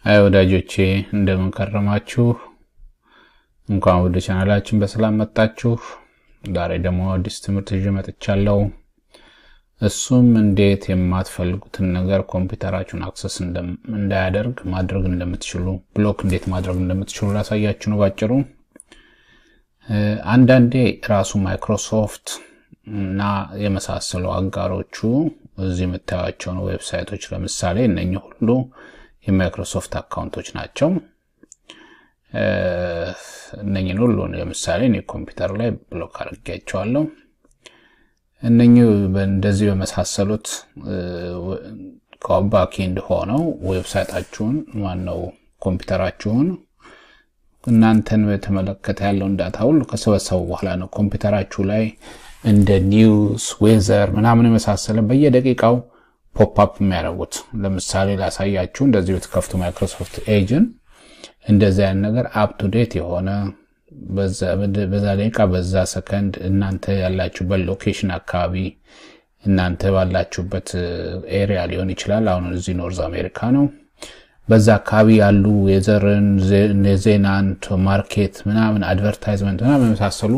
አይ ወዳጆቼ እንደምን ከረማችሁ እንኳን ወደ ቻናላችን በሰላም መጣችሁ ዛሬ ደግሞ አዲስ ትምህርት ይዤ መጥቻለሁ እሱም እንዴት የማትፈልጉትን ነገር ኮምፒውተራችሁን አክሰስ እንዳያደርግ ማድረግ እንደምትችሉ ብሎክ እንዴት ማድረግ እንደምትችሉ ላሳያችሁ ነው ባጭሩ አንዳንዴ ራሱ ማይክሮሶፍት እና የመሳሰሉ አጋሮቹ እዚህ መታያቸው ነው ዌብሳይቶች ለምሳሌ እነኚህ ሁሉ የማይክሮሶፍት አካውንቶች ናቸው እነኚህን ሁሉ ለምሳሌ እኔ ኮምፒውተር ላይ ብሎክ አድርጌያቸዋለሁ እነኚህ እንደዚህ በመሳሰሉት ባክኤንድ ሆነው ዌብሳይታችሁን ማነው ኮምፒውተራችሁን እናንተን በተመለከተ ያለውን ዳታ ሁሉ ከሰበሰቡ በኋላ ነው ኮምፒውተራችሁ ላይ እንደ ኒውስ ዌዘር ምናምን የመሳሰለ በየደቂቃው ፖፕ አፕ የሚያደርጉት ለምሳሌ ላሳያችሁ እንደዚህ በተከፍቱ ማይክሮሶፍት ኤጅን እንደዚህ አይነት ነገር አፕ ቱ ዴት የሆነ በዛ ደቂቃ በዛ ሰከንድ እናንተ ያላችሁበት ሎኬሽን አካባቢ እናንተ ባላችሁበት ኤሪያ ሊሆን ይችላል አሁን እዚህ ኖርዝ አሜሪካ ነው በዛ አካባቢ ያሉ የዘርን ዜናን ማርኬት ምናምን አድቨርታይዝመንት ምናምን የመሳሰሉ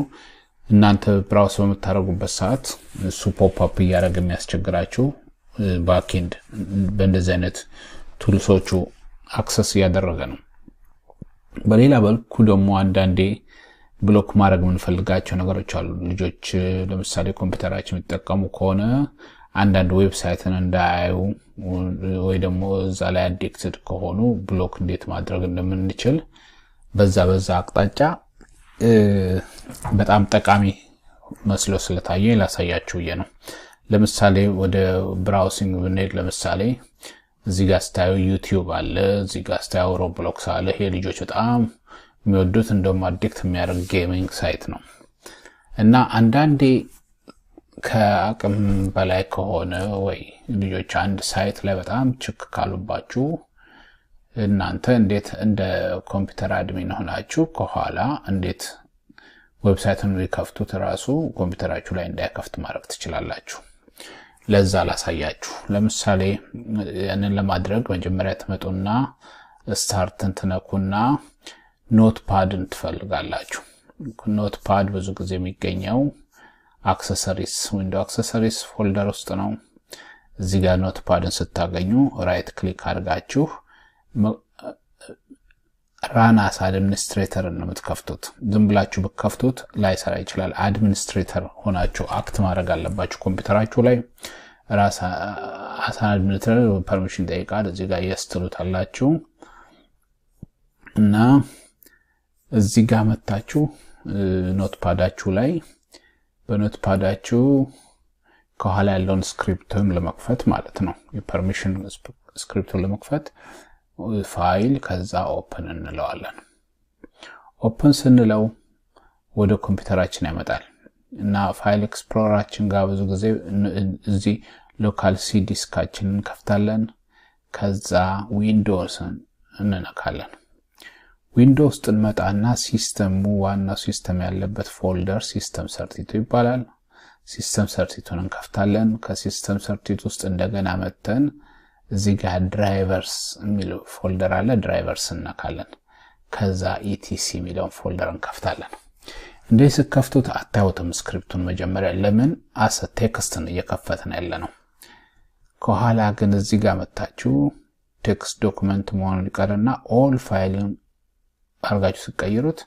እናንተ ብራውዝ በምታደርጉበት ሰዓት እሱ ፖፕ አፕ እያደረገ የሚያስቸግራችሁ ባክኤንድ በእንደዚህ አይነት ቱልሶቹ አክሰስ ያደረገ ነው በሌላ በልኩ ደግሞ አንዳንዴ ብሎክ ማድረግ የምንፈልጋቸው ነገሮች አሉ ልጆች ለምሳሌ ኮምፒውተራችን የሚጠቀሙ ከሆነ አንዳንድ ዌብሳይትን እንዳያዩ ወይ ደግሞ እዛ ላይ አዲክትድ ከሆኑ ብሎክ እንዴት ማድረግ እንደምንችል በዛ አቅጣጫ በጣም ጠቃሚ መስሎ ስለታየ ላሳያችሁ ነው ለምሳሌ ወደ ብራውዚንግ ብንሄድ ለምሳሌ እዚህ ጋር ስታዩ ዩቲዩብ አለ እዚህ ጋር ስታዩ ሮብሎክስ አለ ይሄ ልጆች በጣም የሚወዱት እንደውም አዲክት የሚያደርግ ጌሚንግ ሳይት ነው እና አንዳንዴ ከአቅም በላይ ከሆነ ወይ ልጆች አንድ ሳይት ላይ በጣም ችክ ካሉባችሁ እናንተ እንዴት እንደ ኮምፒውተር አድሚን ሆናችሁ ከኋላ እንዴት ዌብሳይቱን ሊከፍቱት ራሱ ኮምፒውተራችሁ ላይ እንዳይከፍት ማድረግ ትችላላችሁ ለዛ ላሳያችሁ ለምሳሌ ያንን ለማድረግ መጀመሪያ ተመጡና ስታርትን ትነኩና ኖትፓድን ትፈልጋላችሁ ኖትፓድ ብዙ ጊዜ የሚገኘው አክሰሰሪስ ዊንዶው አክሰሰሪስ ፎልደር ውስጥ ነው እዚህ ጋር ኖትፓድን ስታገኙ ራይት ክሊክ አድርጋችሁ ራን አስ አድሚኒስትሬተር ነው የምትከፍቱት ዝም ብላችሁ በከፍቱት ላይሰራ ይችላል አድሚኒስትሬተር ሆናችሁ አክት ማድረግ አለባችሁ ኮምፒውተራችሁ ላይ ራስ አስ አድሚኒስትሬተር ፐርሚሽን ጠይቃል እዚህ ጋር ያስተሉታላችሁ እና እዚህ ጋር መጣችሁ ኖትፓዳችሁ ላይ በኖትፓዳችሁ ከኋላ ያለውን ስክሪፕቱን ለመክፈት ማለት ነው የፐርሚሽን ስክሪፕቱን ለመክፈት ፋይል ከዛ ኦፕን እንለዋለን ኦፕን ስንለው ወደ ኮምፒውተራችን ያመጣል እና ፋይል ኤክስፕሎረራችን ጋር ብዙ ጊዜ እዚህ ሎካል ሲ ዲስካችንን ከፍታለን ከዛ ዊንዶውስን እንነካለን ዊንዶውስ እንመጣና ሲስተሙ ዋና ሲስተም ያለበት ፎልደር ሲስተም ሰርቲቱ ይባላል ሲስተም ሰርቲቱን እንከፍታለን ከሲስተም ሰርቲቱ ውስጥ እንደገና መተን እዚህ ጋር ድራይቨርስ የሚለው ፎልደር አለ ድራይቨርስ እንነካለን ከዛ ኢቲሲ የሚለውን ፎልደር እንከፍታለን እንደዚህ ስከፍቱት አታዩትም ስክሪፕቱን መጀመሪያ ለምን አሰ ቴክስትን እየከፈትን ያለነው ከኋላ ግን እዚህ ጋር መጣችሁ ቴክስት ዶክመንት መሆኑን ይቀርና ኦል ፋይልን አርጋችሁ ሲቀይሩት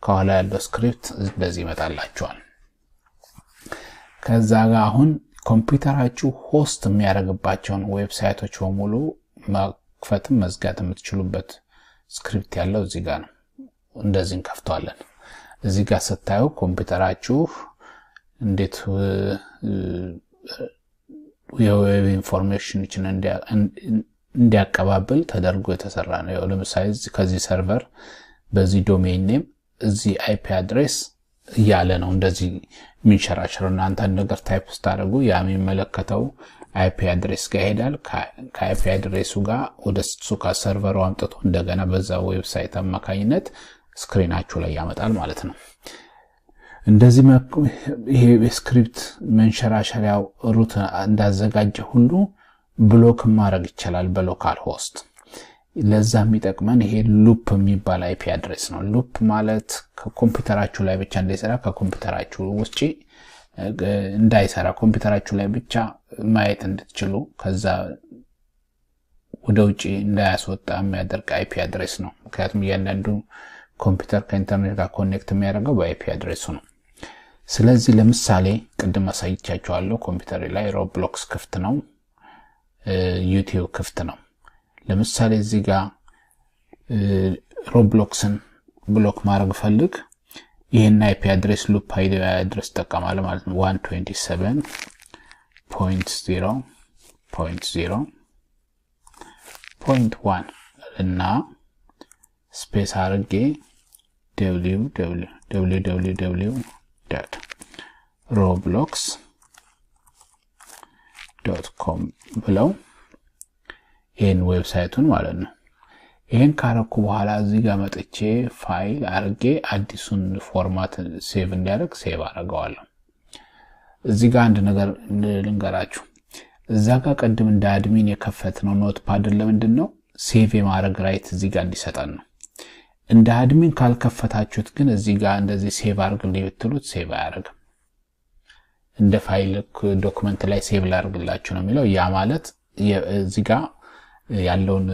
ከኋላ ያለው ስክሪፕት እንደዚህ ይመጣላችኋል ከዛ ጋር አሁን ኮምፒውተራችሁ ሆስት የሚያደርግባቸውን ዌብሳይቶች በሙሉ ማክፈትም መዝጋት የምትችሉበት ስክሪፕት ያለው እዚህ ጋር ነው እንደዚህ እንከፍተዋለን እዚህ ጋር ስታዩ ኮምፒውተራችሁ እንዴት የዌብ ኢንፎርሜሽን እንዲያቀባብል ተደርጎ የተሰራ ነው ለምሳሌ ከዚህ ሰርቨር በዚህ ዶሜን ኔም እዚህ አይፒ አድሬስ ያለ ነው እንደዚህ ሚንሸራሸርና አንተ ነገር ታይፕ ስታደርጉ ያ የሚመለከተው አይፒ አድሬስ ጋር ይሄዳል ከአይፒ አድሬሱ ጋር ወደ ሱካ ሰርቨሩ አምጥቶ እንደገና በዛ ዌብሳይት አማካኝነት ስክሪናችሁ ላይ ያመጣል ማለት ነው እንደዚህ ይሄ ስክሪፕት መንሸራሸሪያው ሩት እንዳዘጋጀ ሁሉ ብሎክ ማድረግ ይችላል በሎካል ሆስት ለዛ የሚጠቅመን ይሄ ሉፕ የሚባል አይፒ አድሬስ ነው ሉፕ ማለት ከኮምፒውተራችሁ ላይ ብቻ እንዳይሰራ ከኮምፒውተራችሁ ውጪ እንዳይሰራ ኮምፒውተራችሁ ላይ ብቻ ማየት እንድትችሉ ከዛ ወደ ውጪ እንዳያስወጣ የሚያደርግ አይፒ አድሬስ ነው ምክንያቱም እያንዳንዱ ኮምፒውተር ከኢንተርኔት ጋር ኮኔክት የሚያደርገው በአይፒ አድሬሱ ነው ስለዚህ ለምሳሌ ቅድም አሳይቻችኋለሁ ኮምፒውተር ላይ ሮብሎክስ ክፍት ነው ዩቲዩብ ክፍት ነው ለምሳሌ እዚህ ጋር ሮብሎክስን ብሎክ ማድረግ ፈልግ ይሄን አይፒ አድሬስ ሉፕ አይዲ አድሬስ ተጠቀማለሁ ማለት ነው 127.0.0.1 እና ስፔስ አርጌ www.roblox.com ብለው ይሄን ዌብሳይቱን ማለት ነው ይሄን ካረኩ በኋላ እዚህ ጋር መጥቼ ፋይል አርጌ አዲሱን ፎርማት ሴቭ እንዲያደርግ ሴቭ አደርጋለሁ እዚህ ጋር አንድ ነገር ልንገራችሁ እዛ ጋር ቀድም እንደ አድሚን የከፈትነው ኖትፓድ ለምንድነው ሴቭ የማድረግ ራይት እዚህ ጋር እንዲሰጣን ነው እንደ አድሚን ካልከፈታችሁት ግን እዚህ ጋር እንደዚህ ሴቭ አድርግልኝ ብትሉት ሴቭ አያደርግም እንደ ፋይል ዶክመንት ላይ ሴቭ ላድርግላችሁ ነው የሚለው ያ ማለት እዚህ ጋር ያለውን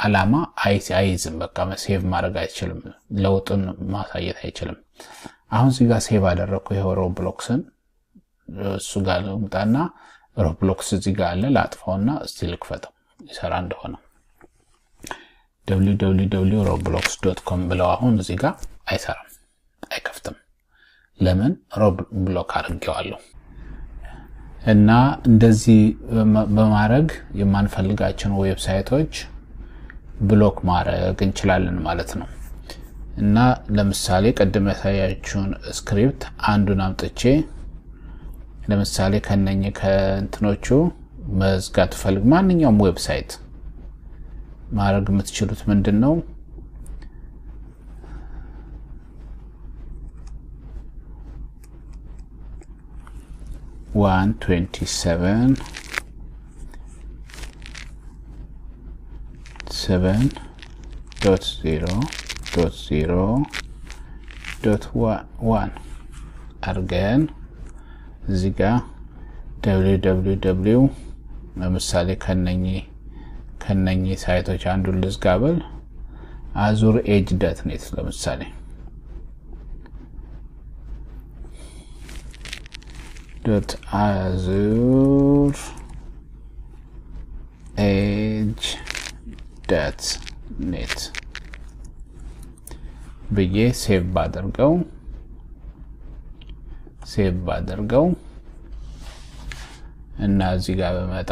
አላማ አይዝም በቃ ሴቭ ማድረግ አይችልም ለውጥን ማሳየት አይችልም አሁን እዚህ ጋር ሴቭ አደረኩ ይሄ ሮብሎክስን እሱ ጋር ልምጣና ሮብሎክስ እዚህ ጋር አለ ላጥፋውና እስቲ ልክፈተው ይሰራ እንደሆነ www.roblox.com ብለው አሁን እዚህ ጋር አይሰራም አይከፍትም ለምን ሮብሎክ አድርጌዋለሁ እና እንደዚህ በማድረግ የማንፈልጋቸውን ዌብሳይቶች ብሎክ ማድረግ እንችላለን ማለት ነው እና ለምሳሌ ቀደም ያሳያችሁን ስክሪፕት አንዱን አምጥቼ ለምሳሌ ከነኝ ከእንትኖቹ መዝጋት ፈልግ ማንኛውም ዌብሳይት ማድረግ የምትችሉት ምንድነው 127.0.0.1 አርገን እዚህ ጋር www ለምሳሌ ከነኚህ ሳይቶች አንዱን ልዝጋበል azure-edge.net ለምሳሌ .azure-edge.net ብዬ ሴቭ ባደርገው እና እዚህ ጋር በመጣ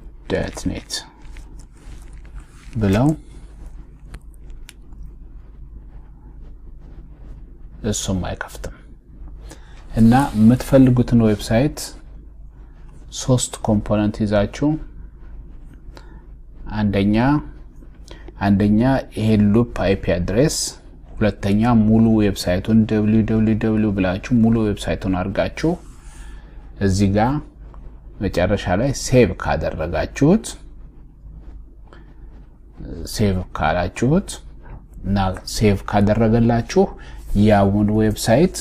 azure-edge.net ብለው እሱም አይከፍትም እና የምትፈልጉትን ዌብሳይት ሶስት ኮምፖነንት ይዛችሁ አንደኛ ይሄ ሉፕ አይፒ አድሬስ ሁለተኛ ሙሉ ዌብሳይቱን www ብላችሁ ሙሉ ዌብሳይቱን አርጋችሁ እዚህ ጋር መጨረሻ ላይ ሴቭ ካደረጋችሁት ሴቭ ካላችሁት እና ሴቭ ካደረገላችሁ ያውን ዌብሳይት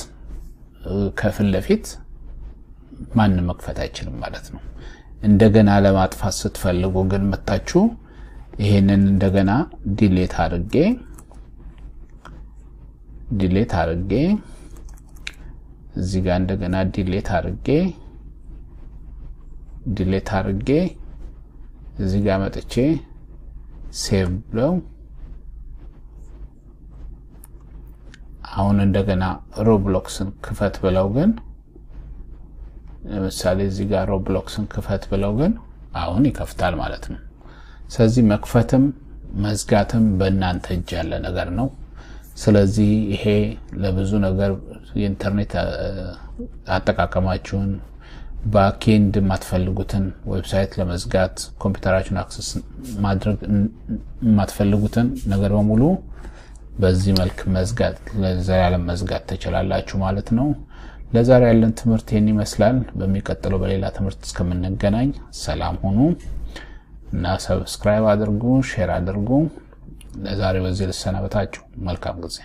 ከፊት ለፊት ማንም መክፈት አይችልም ማለት ነው እንደገና ለማጥፋት ስትፈልጉ ግን መጣችሁ ይሄንን እንደገና ዲሊት አድርጌ እዚህ ጋር እንደገና ዲሊት አድርጌ እዚህ ጋር መጥቼ ሴቭ ብለው አሁን እንደገና ሮብሎክስን ክፈት ብለው ግን ለምሳሌ እዚህ ጋር ሮብሎክስን ክፈት ብለው ግን አሁን ይከፍታል ማለት ነው ስለዚህ መክፈትም መዝጋትም በእናንተ እጅ ያለ ነገር ነው ስለዚህ ይሄ ለብዙ ነገር የኢንተርኔት አጠቃቀማችሁን ባክኤንድ ማትፈልጉትን ዌብሳይት ለመዝጋት ኮምፒውተራችሁን አክሰስ ማድረግ ማትፈልጉትን ነገር በሙሉ በዚህ መልክ መዝጋት ለዘላለም መዝጋት ትችላላችሁ ማለት ነው። ለዛሬ ያለን ትምህርት ይሄን ይመስላል። በሚቀጥለው በሌላ ትምህርት እስከምንገናኝ ሰላም ሁኑ እና ሰብስክራይብ አድርጉ፣ ሼር አድርጉ። ለዛሬ በዚህ ልሰናበታችሁ። መልካም ጊዜ